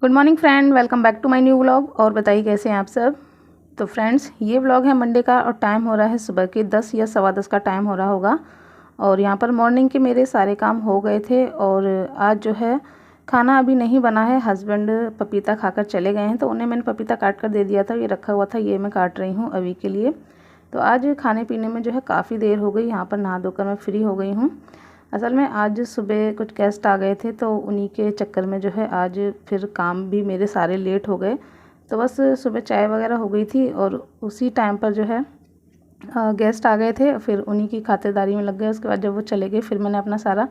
Good morning friend, welcome back to my new vlog. और बताइए कैसे हैं आप सब। तो फ्रेंड्स, ये व्लॉग है मंडे का और टाइम हो रहा है सुबह के 10 या सवा 10 का टाइम हो रहा होगा। और यहाँ पर मॉर्निंग के मेरे सारे काम हो गए थे और आज जो है खाना अभी नहीं बना है। हस्बैंड पपीता खाकर चले गए हैं तो उन्हें मैंने पपीता काट कर दे दिया था, ये रखा हुआ था, ये मैं काट रही हूँ अभी के लिए। तो आज खाने पीने में जो है काफ़ी देर हो गई। यहाँ पर नहा धोकर मैं फ्री हो गई हूँ। असल में आज सुबह कुछ गेस्ट आ गए थे तो उन्हीं के चक्कर में जो है आज फिर काम भी मेरे सारे लेट हो गए। तो बस सुबह चाय वगैरह हो गई थी और उसी टाइम पर जो है गेस्ट आ गए थे, फिर उन्हीं की खातिरदारी में लग गए। उसके बाद जब वो चले गए फिर मैंने अपना सारा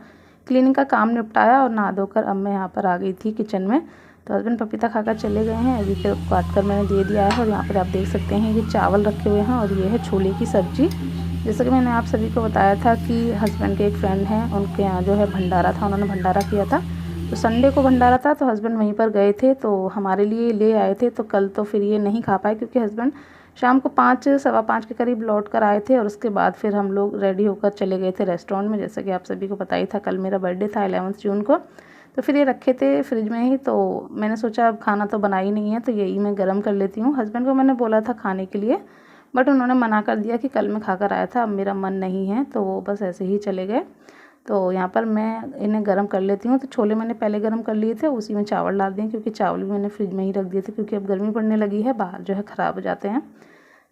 क्लीनिंग का काम निपटाया और नहा धोकर अब मैं यहाँ पर आ गई थी किचन में। तो हस्बैंड पपीता खाकर चले गए हैं, अभी फिर काट कर मैंने दे दिया है। और यहाँ पर आप देख सकते हैं ये चावल रखे हुए हैं और ये है छोले की सब्ज़ी। जैसा कि मैंने आप सभी को बताया था कि हस्बैंड के एक फ्रेंड हैं, उनके यहाँ जो है भंडारा था, उन्होंने भंडारा किया था। तो संडे को भंडारा था तो हस्बैंड वहीं पर गए थे तो हमारे लिए ले आए थे। तो कल तो फिर ये नहीं खा पाए क्योंकि हस्बैंड शाम को 5 सवा 5 के करीब लौट कर आए थे और उसके बाद फिर हम लोग रेडी होकर चले गए थे रेस्टोरेंट में। जैसा कि आप सभी को पता ही था, कल मेरा बर्थडे था 11 जून को। तो फिर ये रखे थे फ्रिज में ही, तो मैंने सोचा अब खाना तो बना ही नहीं है तो यही मैं गर्म कर लेती हूँ। हस्बैंड को मैंने बोला था खाने के लिए, बट उन्होंने मना कर दिया कि कल मैं खाकर आया था, अब मेरा मन नहीं है, तो वो बस ऐसे ही चले गए। तो यहाँ पर मैं इन्हें गर्म कर लेती हूँ। तो छोले मैंने पहले गर्म कर लिए थे, उसी में चावल डाल दिए क्योंकि चावल भी मैंने फ्रिज में ही रख दिए थे क्योंकि अब गर्मी पड़ने लगी है, बाहर जो है ख़राब हो जाते हैं।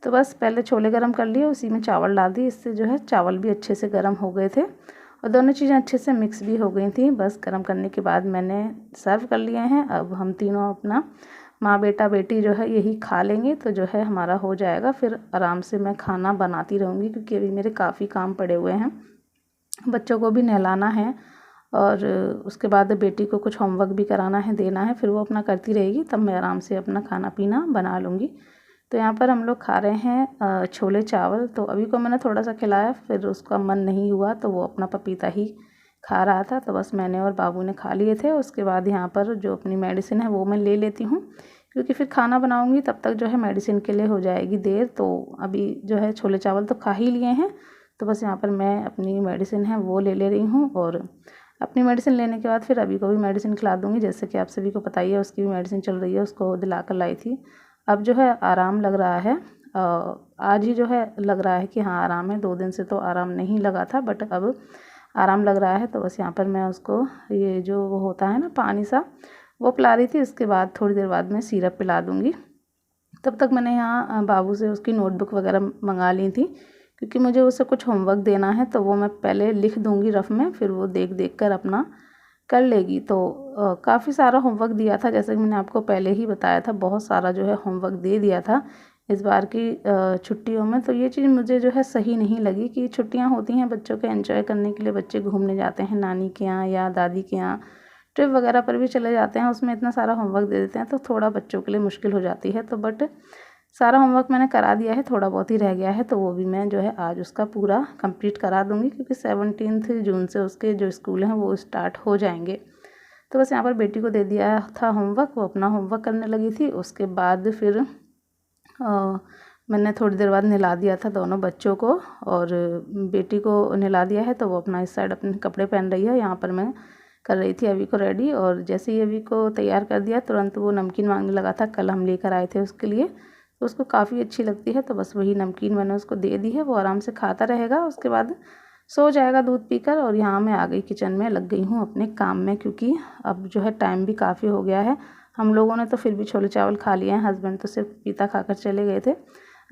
तो बस पहले छोले गर्म कर लिए, उसी में चावल डाल दिए, इससे जो है चावल भी अच्छे से गर्म हो गए थे और दोनों चीज़ें अच्छे से मिक्स भी हो गई थी। बस गर्म करने के बाद मैंने सर्व कर लिए हैं। अब हम तीनों अपना माँ बेटा बेटी जो है यही खा लेंगे तो जो है हमारा हो जाएगा। फिर आराम से मैं खाना बनाती रहूँगी क्योंकि अभी मेरे काफ़ी काम पड़े हुए हैं। बच्चों को भी नहलाना है और उसके बाद बेटी को कुछ होमवर्क भी कराना है, देना है, फिर वो अपना करती रहेगी, तब मैं आराम से अपना खाना पीना बना लूँगी। तो यहाँ पर हम लोग खा रहे हैं छोले चावल। तो अभी को मैंने थोड़ा सा खिलाया, फिर उसका मन नहीं हुआ तो वो अपना पपीता ही खा रहा था। तो बस मैंने और बाबू ने खा लिए थे। उसके बाद यहाँ पर जो अपनी मेडिसिन है वो मैं ले लेती हूँ क्योंकि फिर खाना बनाऊँगी तब तक जो है मेडिसिन के लिए हो जाएगी देर। तो अभी जो है छोले चावल तो खा ही लिए हैं, तो बस यहाँ पर मैं अपनी मेडिसिन है वो ले रही हूँ और अपनी मेडिसिन लेने के बाद फिर अभी को भी मेडिसिन खिला दूँगी। जैसे कि आप सभी को पता ही है, उसकी भी मेडिसिन चल रही है, उसको दिला कर लाई थी। अब जो है आराम लग रहा है। आज ही जो है लग रहा है कि हाँ आराम है, 2 दिन से तो आराम नहीं लगा था बट अब आराम लग रहा है। तो बस यहाँ पर मैं उसको ये जो वो होता है ना पानी सा, वो पिला रही थी। उसके बाद थोड़ी देर बाद मैं सिरप पिला दूँगी। तब तक मैंने यहाँ बाबू से उसकी नोटबुक वगैरह मंगा ली थी क्योंकि मुझे उसे कुछ होमवर्क देना है, तो वो मैं पहले लिख दूँगी रफ़ में, फिर वो देख देख कर अपना कर लेगी। तो काफ़ी सारा होमवर्क दिया था, जैसे कि मैंने आपको पहले ही बताया था, बहुत सारा जो है होमवर्क दे दिया था इस बार की छुट्टियों में। तो ये चीज़ मुझे जो है सही नहीं लगी कि छुट्टियां होती हैं बच्चों के एंजॉय करने के लिए, बच्चे घूमने जाते हैं नानी के यहाँ या दादी के यहाँ, ट्रिप वगैरह पर भी चले जाते हैं, उसमें इतना सारा होमवर्क दे देते हैं तो थोड़ा बच्चों के लिए मुश्किल हो जाती है। तो बट सारा होमवर्क मैंने करा दिया है, थोड़ा बहुत ही रह गया है तो वो भी मैं जो है आज उसका पूरा कंप्लीट करा दूँगी क्योंकि 17 जून से उसके जो स्कूल हैं वो स्टार्ट हो जाएंगे। तो बस यहाँ पर बेटी को दे दिया था होमवर्क, वो अपना होमवर्क करने लगी थी। उसके बाद फिर मैंने थोड़ी देर बाद नहला दिया था दोनों बच्चों को और बेटी को नहला दिया है तो वो अपना इस साइड अपने कपड़े पहन रही है। यहाँ पर मैं कर रही थी अभी को रेडी, और जैसे ही अभी को तैयार कर दिया तुरंत वो नमकीन मांगने लगा था, कल हम लेकर आए थे उसके लिए, तो उसको काफ़ी अच्छी लगती है। तो बस वही नमकीन मैंने उसको दे दी है, वो आराम से खाता रहेगा, उसके बाद सो जाएगा दूध पीकर। और यहाँ मैं आ गई किचन में, लग गई हूँ अपने काम में क्योंकि अब जो है टाइम भी काफ़ी हो गया है। हम लोगों ने तो फिर भी छोले चावल खा लिए हैं, हस्बैंड तो सिर्फ पपीता खाकर चले गए थे।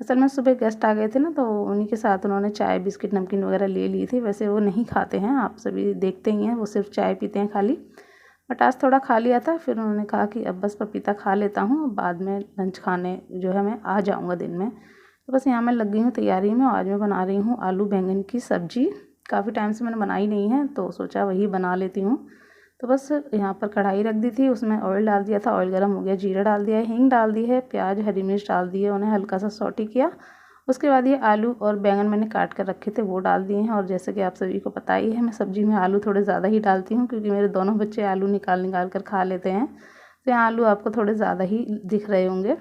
असल में सुबह गेस्ट आ गए थे ना तो उन्हीं के साथ उन्होंने चाय बिस्किट नमकीन वगैरह ले ली थी। वैसे वो नहीं खाते हैं, आप सभी देखते ही हैं, वो सिर्फ चाय पीते हैं खाली, बट आज थोड़ा खा लिया था। फिर उन्होंने कहा कि अब बस पपीता खा लेता हूँ, बाद में लंच खाने जो है मैं आ जाऊँगा दिन में। तो बस यहाँ मैं लग गई हूँ तैयारी में। आज मैं बना रही हूँ आलू बैंगन की सब्ज़ी, काफ़ी टाइम से मैंने बनाई नहीं है तो सोचा वही बना लेती हूँ। तो बस यहाँ पर कढ़ाई रख दी थी, उसमें ऑयल डाल दिया था, ऑयल गर्म हो गया, जीरा डाल दिया है, हींग डाल दी है, प्याज हरी मिर्च डाल दी है, उन्हें हल्का सा सौटी किया। उसके बाद ये आलू और बैंगन मैंने काट कर रखे थे वो डाल दिए हैं। और जैसे कि आप सभी को पता ही है, मैं सब्ज़ी में आलू थोड़े ज़्यादा ही डालती हूँ क्योंकि मेरे दोनों बच्चे आलू निकाल निकाल कर खा लेते हैं, तो यहाँ आलू आपको थोड़े ज़्यादा ही दिख रहे होंगे।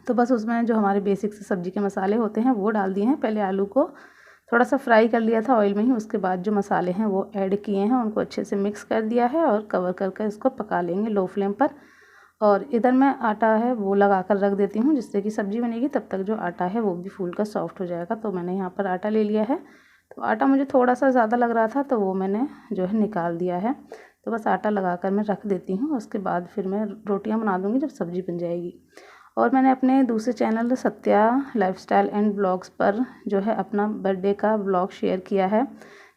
तो बस उसमें जो हमारे बेसिक से सब्ज़ी के मसाले होते हैं वो डाल दिए हैं। पहले आलू को थोड़ा सा फ्राई कर लिया था ऑयल में ही, उसके बाद जो मसाले हैं वो ऐड किए हैं, उनको अच्छे से मिक्स कर दिया है और कवर करके इसको पका लेंगे लो फ्लेम पर। और इधर मैं आटा है वो लगा कर रख देती हूँ, जिससे कि सब्ज़ी बनेगी तब तक जो आटा है वो भी फूल कर सॉफ्ट हो जाएगा। तो मैंने यहाँ पर आटा ले लिया है। तो आटा मुझे थोड़ा सा ज़्यादा लग रहा था तो वो मैंने जो है निकाल दिया है। तो बस आटा लगा कर मैं रख देती हूँ, उसके बाद फिर मैं रोटियाँ बना दूँगी जब सब्ज़ी बन जाएगी। और मैंने अपने दूसरे channel Satya lifestyle and blogs पर जो है अपना बर्थडे का ब्लॉग शेयर किया है।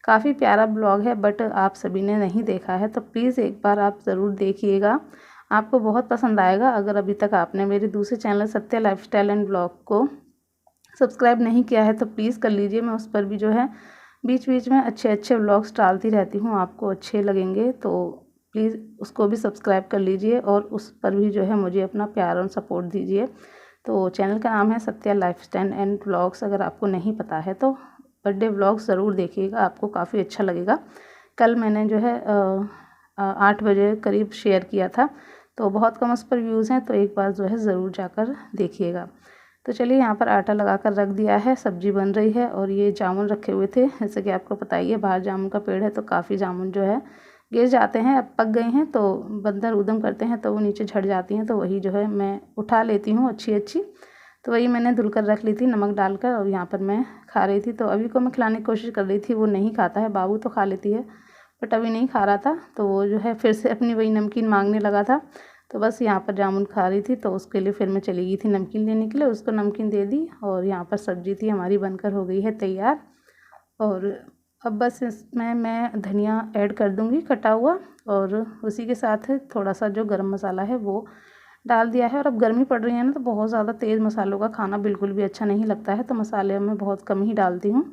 काफ़ी प्यारा ब्लॉग है, बट आप सभी ने नहीं देखा है तो प्लीज़ एक बार आप ज़रूर देखिएगा, आपको बहुत पसंद आएगा। अगर अभी तक आपने मेरे दूसरे channel Satya lifestyle and blog को सब्सक्राइब नहीं किया है तो प्लीज़ कर लीजिए। मैं उस पर भी जो है बीच बीच में अच्छे अच्छे व्लॉग्स डालती रहती हूँ, आपको अच्छे लगेंगे तो प्लीज़ उसको भी सब्सक्राइब कर लीजिए और उस पर भी जो है मुझे अपना प्यार और सपोर्ट दीजिए। तो चैनल का नाम है सत्या लाइफस्टाइल एंड व्लॉग्स। अगर आपको नहीं पता है तो बर्थडे व्लॉग ज़रूर देखिएगा, आपको काफ़ी अच्छा लगेगा। कल मैंने जो है 8 बजे करीब शेयर किया था, तो बहुत कम उस पर व्यूज़ हैं, तो एक बार जो है ज़रूर जाकर देखिएगा। तो चलिए यहाँ पर आटा लगा कर रख दिया है, सब्ज़ी बन रही है। और ये जामुन रखे हुए थे, जैसे कि आपको पता ही है बाहर जामुन का पेड़ है तो काफ़ी जामुन जो है गिर जाते हैं। अब पक गए हैं तो बंदर उधम करते हैं तो वो नीचे झड़ जाती हैं, तो वही जो है मैं उठा लेती हूँ अच्छी। तो वही मैंने धुल कर रख ली थी नमक डालकर, और यहाँ पर मैं खा रही थी। तो अभी को मैं खिलाने की कोशिश कर रही थी, वो नहीं खाता है, बाबू तो खा लेती है बट अभी नहीं खा रहा था। तो वो जो है फिर से अपनी वही नमकीन मांगने लगा था। तो बस यहाँ पर जामुन खा रही थी, तो उसके लिए फिर मैं चली गई थी नमकीन लेने के लिए, उसको नमकीन दे दी। और यहाँ पर सब्ज़ी थी हमारी बनकर हो गई है तैयार। और अब बस इसमें मैं धनिया ऐड कर दूँगी कटा हुआ, और उसी के साथ थोड़ा सा जो गरम मसाला है वो डाल दिया है। और अब गर्मी पड़ रही है ना, तो बहुत ज़्यादा तेज़ मसालों का खाना बिल्कुल भी अच्छा नहीं लगता है, तो मसाले मैं बहुत कम ही डालती हूँ।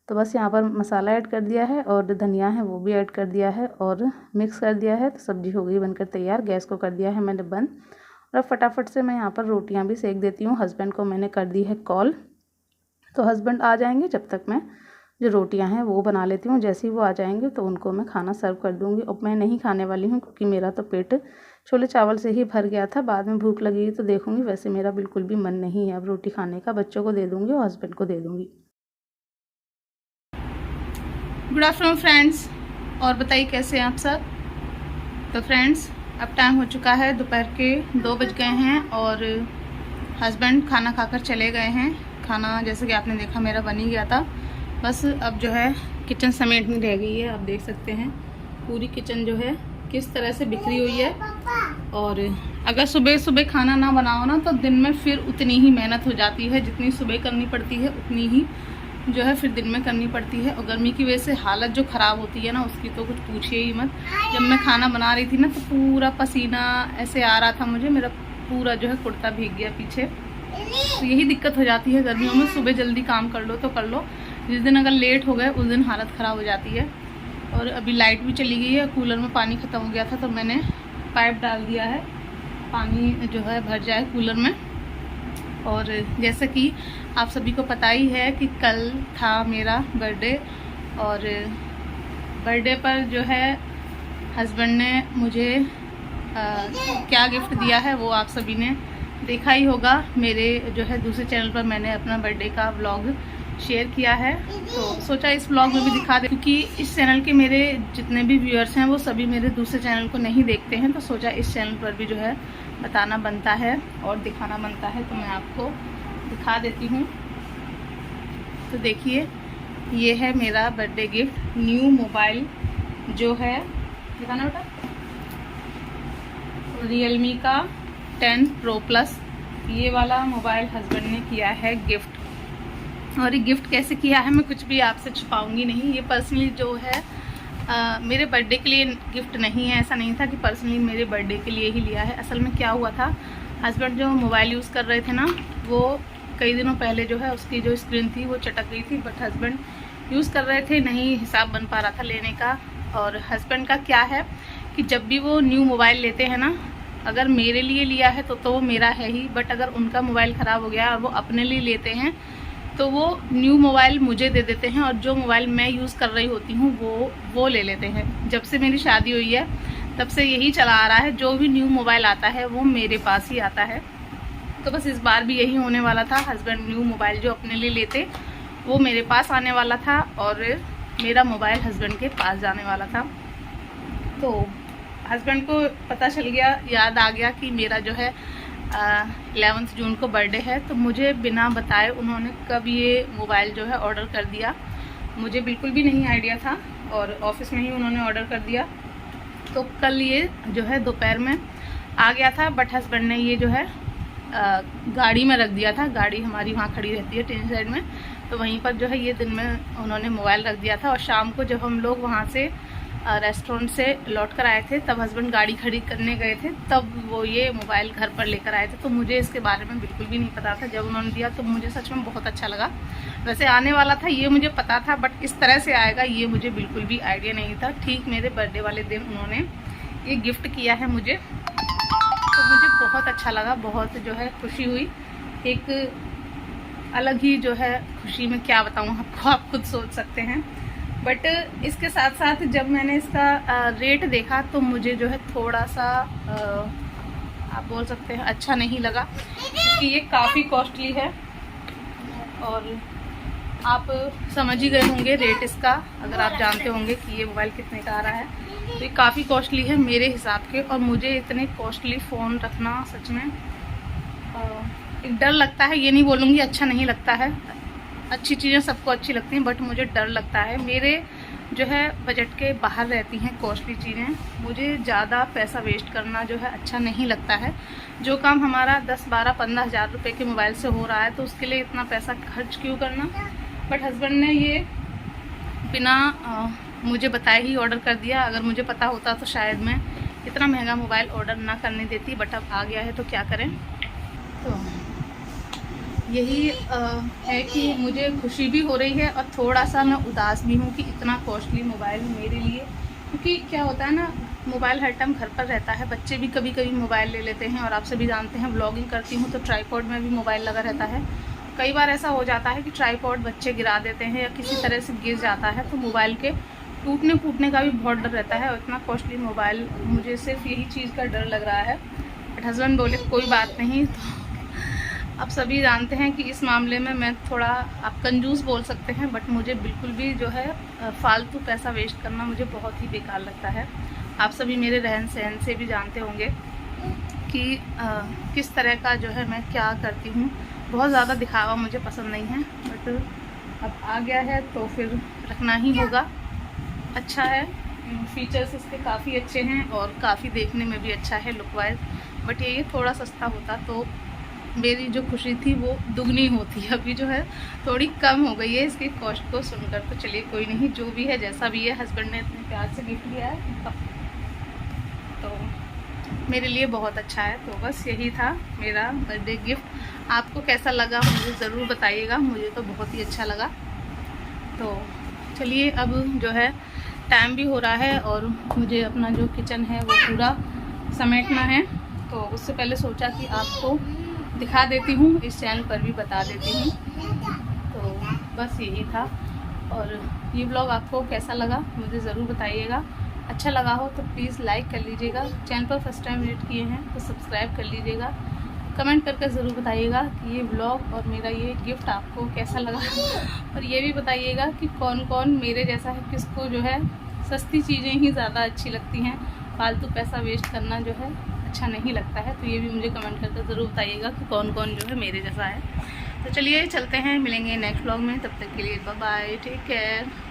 तो बस यहाँ पर मसाला ऐड कर दिया है और धनिया है वो भी ऐड कर दिया है और मिक्स कर दिया है। तो सब्ज़ी हो गई बनकर तैयार। गैस को कर दिया है मैंने बंद, और अब फटाफट से मैं यहाँ पर रोटियाँ भी सेक देती हूँ। हस्बैंड को मैंने कर दी है कॉल, तो हस्बैंड आ जाएंगे, जब तक मैं जो रोटियां हैं वो बना लेती हूँ। जैसे ही वो आ जाएंगे तो उनको मैं खाना सर्व कर दूँगी। और मैं नहीं खाने वाली हूँ क्योंकि मेरा तो पेट छोले चावल से ही भर गया था, बाद में भूख लगेगी तो देखूँगी। वैसे मेरा बिल्कुल भी मन नहीं है अब रोटी खाने का, बच्चों को दे दूँगी और हस्बैंड को दे दूँगी। गुड आफ्टरनून फ्रेंड्स, और बताइए कैसे हैं आप सब। तो फ्रेंड्स अब टाइम हो चुका है, दोपहर के 2 बज गए हैं और हस्बैंड खाना खाकर चले गए हैं। खाना जैसे कि आपने देखा मेरा बन ही गया था, बस अब जो है किचन समेटनी रह गई है। आप देख सकते हैं पूरी किचन जो है किस तरह से बिखरी हुई है। और अगर सुबह सुबह खाना ना बनाओ ना तो दिन में फिर उतनी ही मेहनत हो जाती है, जितनी सुबह करनी पड़ती है उतनी ही जो है फिर दिन में करनी पड़ती है। और गर्मी की वजह से हालत जो ख़राब होती है ना उसकी तो कुछ पूछिए ही मत। जब मैं खाना बना रही थी ना तो पूरा पसीना ऐसे आ रहा था मुझे, मेरा पूरा जो है कुर्ता भीग गया पीछे। तो यही दिक्कत हो जाती है गर्मियों में, सुबह जल्दी काम कर लो तो कर लो, जिस दिन अगर लेट हो गए उस दिन हालत ख़राब हो जाती है। और अभी लाइट भी चली गई है, कूलर में पानी ख़त्म हो गया था तो मैंने पाइप डाल दिया है, पानी जो है भर जाए कूलर में। और जैसे कि आप सभी को पता ही है कि कल था मेरा बर्थडे, और बर्थडे पर जो है हस्बैंड ने मुझे क्या गिफ्ट दिया है वो आप सभी ने देखा ही होगा। मेरे जो है दूसरे चैनल पर मैंने अपना बर्थडे का व्लॉग शेयर किया है, तो सोचा इस व्लॉग में भी दिखा दे, क्योंकि इस चैनल के मेरे जितने भी व्यूअर्स हैं वो सभी मेरे दूसरे चैनल को नहीं देखते हैं, तो सोचा इस चैनल पर भी जो है बताना बनता है और दिखाना बनता है। तो मैं आपको दिखा देती हूँ। तो देखिए ये है मेरा बर्थडे गिफ्ट, न्यू मोबाइल जो है, दिखाना बेटा, Realme का 10 Pro Plus, ये वाला मोबाइल हस्बैंड ने किया है गिफ्ट। और ये गिफ्ट कैसे किया है मैं कुछ भी आपसे छुपाऊंगी नहीं, ये पर्सनली जो है मेरे बर्थडे के लिए गिफ्ट नहीं है। ऐसा नहीं था कि पर्सनली मेरे बर्थडे के लिए ही लिया है। असल में क्या हुआ था, हस्बैंड जो मोबाइल यूज़ कर रहे थे ना, वो कई दिनों पहले जो है उसकी जो स्क्रीन थी वो चटक गई थी, बट हस्बैंड यूज़ कर रहे थे, नहीं हिसाब बन पा रहा था लेने का। और हस्बैंड का क्या है कि जब भी वो न्यू मोबाइल लेते हैं ना, अगर मेरे लिए लिया है तो वो मेरा है ही, बट अगर उनका मोबाइल ख़राब हो गया और वो अपने लिए लेते हैं तो वो न्यू मोबाइल मुझे दे देते हैं, और जो मोबाइल मैं यूज़ कर रही होती हूँ वो ले लेते हैं। जब से मेरी शादी हुई है तब से यही चला आ रहा है, जो भी न्यू मोबाइल आता है वो मेरे पास ही आता है। तो बस इस बार भी यही होने वाला था, हस्बैंड न्यू मोबाइल जो अपने लिए लेते वो मेरे पास आने वाला था और मेरा मोबाइल हस्बैंड के पास जाने वाला था। तो हस्बैंड को पता चल गया, याद आ गया कि मेरा जो है 11 जून को बर्थडे है, तो मुझे बिना बताए उन्होंने कब ये मोबाइल जो है ऑर्डर कर दिया। मुझे बिल्कुल भी नहीं आइडिया था और ऑफिस में ही उन्होंने ऑर्डर कर दिया। तो कल ये जो है दोपहर में आ गया था, बट हस्बैंड ने ये जो है गाड़ी में रख दिया था। गाड़ी हमारी वहाँ खड़ी रहती है टीन साइड में, तो वहीं पर जो है ये दिन में उन्होंने मोबाइल रख दिया था। और शाम को जब हम लोग वहाँ से रेस्टोरेंट से लौट कर आए थे, तब हस्बैंड गाड़ी खड़ी करने गए थे, तब वो ये मोबाइल घर पर लेकर आए थे। तो मुझे इसके बारे में बिल्कुल भी नहीं पता था। जब उन्होंने दिया तो मुझे सच में बहुत अच्छा लगा। वैसे आने वाला था ये मुझे पता था, बट इस तरह से आएगा ये मुझे बिल्कुल भी आइडिया नहीं था। ठीक मेरे बर्थडे वाले दिन उन्होंने ये गिफ्ट किया है मुझे, तो मुझे बहुत अच्छा लगा, बहुत जो है खुशी हुई। एक अलग ही जो है खुशी में क्या बताऊँ आपको, आप खुद सोच सकते हैं। बट इसके साथ साथ जब मैंने इसका रेट देखा तो मुझे जो है थोड़ा सा आप बोल सकते हैं अच्छा नहीं लगा, क्योंकि ये काफ़ी कॉस्टली है। और आप समझ ही गए होंगे रेट इसका, अगर आप जानते होंगे कि ये मोबाइल कितने का आ रहा है। तो ये काफ़ी कॉस्टली है मेरे हिसाब के, और मुझे इतने कॉस्टली फ़ोन रखना सच में एक डर लगता है। ये नहीं बोलूँगी अच्छा नहीं लगता है, अच्छी चीज़ें सबको अच्छी लगती हैं, बट मुझे डर लगता है। मेरे जो है बजट के बाहर रहती हैं कॉस्टली चीज़ें। मुझे ज़्यादा पैसा वेस्ट करना जो है अच्छा नहीं लगता है। जो काम हमारा 10, 12, 15 हज़ार रुपये के मोबाइल से हो रहा है, तो उसके लिए इतना पैसा खर्च क्यों करना। बट हस्बैंड ने ये बिना मुझे बताए ही ऑर्डर कर दिया। अगर मुझे पता होता तो शायद मैं इतना महंगा मोबाइल ऑर्डर ना करने देती, बट अब आ गया है तो क्या करें। तो यही है कि मुझे खुशी भी हो रही है और थोड़ा सा मैं उदास भी हूँ कि इतना कॉस्टली मोबाइल मेरे लिए। क्योंकि क्या होता है ना, मोबाइल हर टाइम घर पर रहता है, बच्चे भी कभी कभी मोबाइल ले लेते हैं। और आप सभी जानते हैं व्लॉगिंग करती हूँ तो ट्राईपॉड में भी मोबाइल लगा रहता है। कई बार ऐसा हो जाता है कि ट्राईपॉड बच्चे गिरा देते हैं या किसी तरह से गिर जाता है, तो मोबाइल के टूटने फूटने का भी बहुत डर रहता है। और इतना कॉस्टली मोबाइल, मुझे सिर्फ यही चीज़ का डर लग रहा है। बट हस्बैंड बोले कोई बात नहीं। तो आप सभी जानते हैं कि इस मामले में मैं थोड़ा, आप कंजूस बोल सकते हैं, बट मुझे बिल्कुल भी जो है फालतू पैसा वेस्ट करना मुझे बहुत ही बेकार लगता है। आप सभी मेरे रहन सहन से भी जानते होंगे कि किस तरह का जो है मैं क्या करती हूँ। बहुत ज़्यादा दिखावा मुझे पसंद नहीं है, बट अब आ गया है तो फिर रखना ही होगा। अच्छा है, फीचर्स इसके काफ़ी अच्छे हैं और काफ़ी देखने में भी अच्छा है लुक वाइज। बट ये थोड़ा सस्ता होता तो मेरी जो खुशी थी वो दुगनी होती। अभी जो है थोड़ी कम हो गई है इसकी कॉस्ट को सुनकर। तो चलिए कोई नहीं, जो भी है जैसा भी है, हस्बैंड ने इतने प्यार से गिफ्ट दिया है तो मेरे लिए बहुत अच्छा है। तो बस यही था मेरा बर्थडे गिफ्ट। आपको कैसा लगा मुझे ज़रूर बताइएगा, मुझे तो बहुत ही अच्छा लगा। तो चलिए अब जो है टाइम भी हो रहा है और मुझे अपना जो किचन है वो पूरा समेटना है। तो उससे पहले सोचा कि आपको दिखा देती हूँ, इस चैनल पर भी बता देती हूँ। तो बस यही था। और ये ब्लॉग आपको कैसा लगा मुझे ज़रूर बताइएगा। अच्छा लगा हो तो प्लीज़ लाइक कर लीजिएगा। चैनल पर फर्स्ट टाइम विजिट किए हैं तो सब्सक्राइब कर लीजिएगा। कमेंट करके ज़रूर बताइएगा कि ये ब्लॉग और मेरा ये गिफ्ट आपको कैसा लगा। और ये भी बताइएगा कि कौन कौन मेरे जैसा है, किसको जो है सस्ती चीज़ें ही ज़्यादा अच्छी लगती हैं, फालतू पैसा वेस्ट करना जो है अच्छा नहीं लगता है। तो ये भी मुझे कमेंट करके ज़रूर बताइएगा कि कौन कौन जो है मेरे जैसा है। तो चलिए चलते हैं, मिलेंगे नेक्स्ट व्लॉग में। तब तक के लिए बाय बाय, टेक केयर।